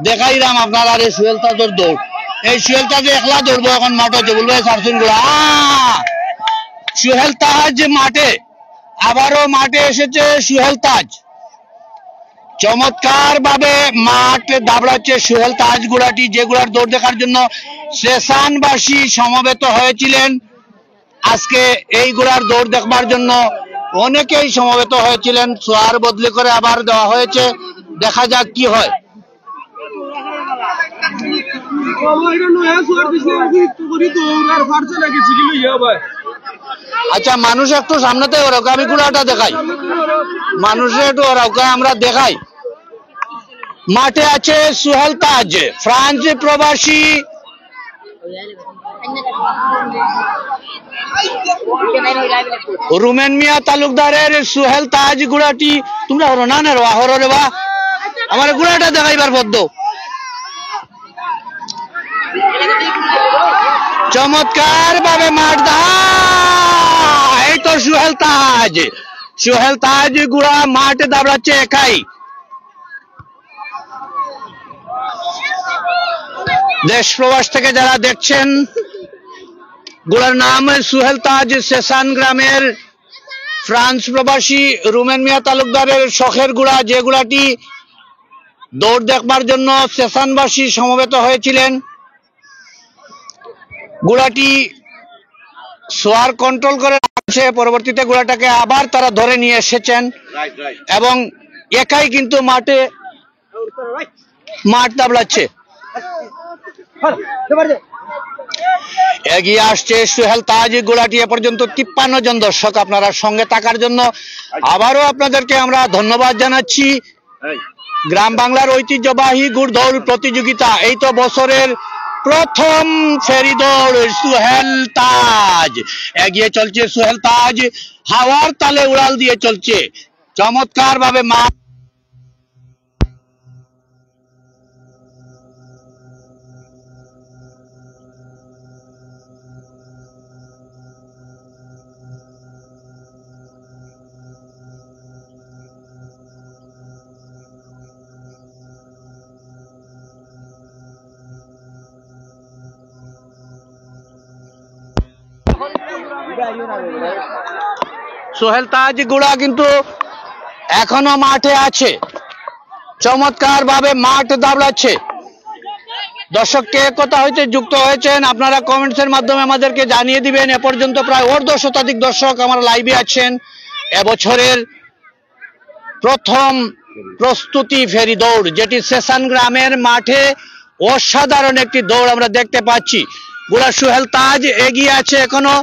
দেখাইলাম আপনারা এই সোহেল তাজের দৌড়। এই সোহেল তাজ একলা দৌড়বো এখন মাঠে বলবে সারসুন গুলা। সোহেল তাজ মাঠে, আবারও মাঠে এসেছে সোহেল তাজ। চমৎকার ভাবে মাঠ দাবড়াচ্ছে সোহেল তাজ গুড়াটি, যেগুলার দৌড় দেখার জন্য স্টেশনবাসী সমবেত হয়েছিলেন। আজকে এই গুড়ার দৌড় দেখবার জন্য অনেকেই সমবেত হয়েছিলেন। সোয়ার বদলি করে আবার দেওয়া হয়েছে, দেখা যাক কি হয়। আচ্ছা, মানুষ একটু সামনেতে ওরাও, আমি গুড়াটা দেখাই, মানুষের একটু ওরাও আমরা দেখাই। মাঠে আছে সোহেল তাজ, ফ্রান্স প্রবাসী রুমেন মিয়া তালুকদারের সোহেল তাজ গুড়াটি। তোমরা হরো না না হরো রে বা, আমার গুড়াটা দেখাইবার বদ্ধ। চমৎকার ভাবে মাঠ এই তো সোহেল তাজ। সোহেল তাজ গুড়া মাঠে দাবড়াচ্ছে একাই। দেশ প্রবাস থেকে যারা দেখছেন, গুড়ার নাম সোহেল তাজ, সেসান গ্রামের ফ্রান্স প্রবাসী রুমেন মিয়া তালুকদারের শখের গুড়া, যে গুড়াটি দৌড় দেখবার জন্য সেসানবাসী সমবেত হয়েছিলেন। গুড়াটি সোয়ার কন্ট্রোল করে আছে, পরবর্তীতে গুড়াটাকে আবার তারা ধরে নিয়ে এসেছেন এবং একাই কিন্তু মাঠ দাবড়াচ্ছে। এগিয়ে আসছে সোহেল তাজ গুড়াটি। এ পর্যন্ত 53 জন দর্শক আপনারা সঙ্গে থাকার জন্য আবারও আপনাদেরকে আমরা ধন্যবাদ জানাচ্ছি। গ্রাম বাংলার ঐতিহ্যবাহী গুড় দৌড় প্রতিযোগিতা, এই তো বছরের প্রথম ফেরি দৌড় সোহেল তাজ। এগিয়ে চলছে সোহেল তাজ, হাওয়ার তালে উড়াল দিয়ে চলছে চমৎকার ভাবে মাঠ। সোহেল তাজ গুড়া কিন্তু এখনো মাঠে আছে, চমৎকার ভাবে মাঠ দাবড়াচ্ছে। দর্শক কে কোথা হইতে যুক্ত হয়েছেন আপনারা কমেন্টস এর মাধ্যমে আমাদেরকে জানিয়ে দিবেন। এ পর্যন্ত প্রায় 1.5 শতাধিক দর্শক আমার লাইভে আছেন। এবছরের প্রথম প্রস্তুতি ফেরি দৌড়, যেটি সেসান গ্রামের মাঠে অসাধারণ একটি দৌড় আমরা দেখতে পাচ্ছি। গুড়া সোহেল তাজ এগিয়ে আছে এখনো।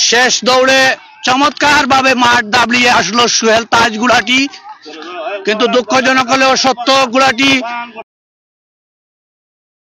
শেষ দৌড়ে চমৎকার ভাবে মাঠ দাবড়িয়ে আসলো সোহেল তাজ গুড়াটি, কিন্তু দুঃখজনক হলেও সত্য, গুড়াটি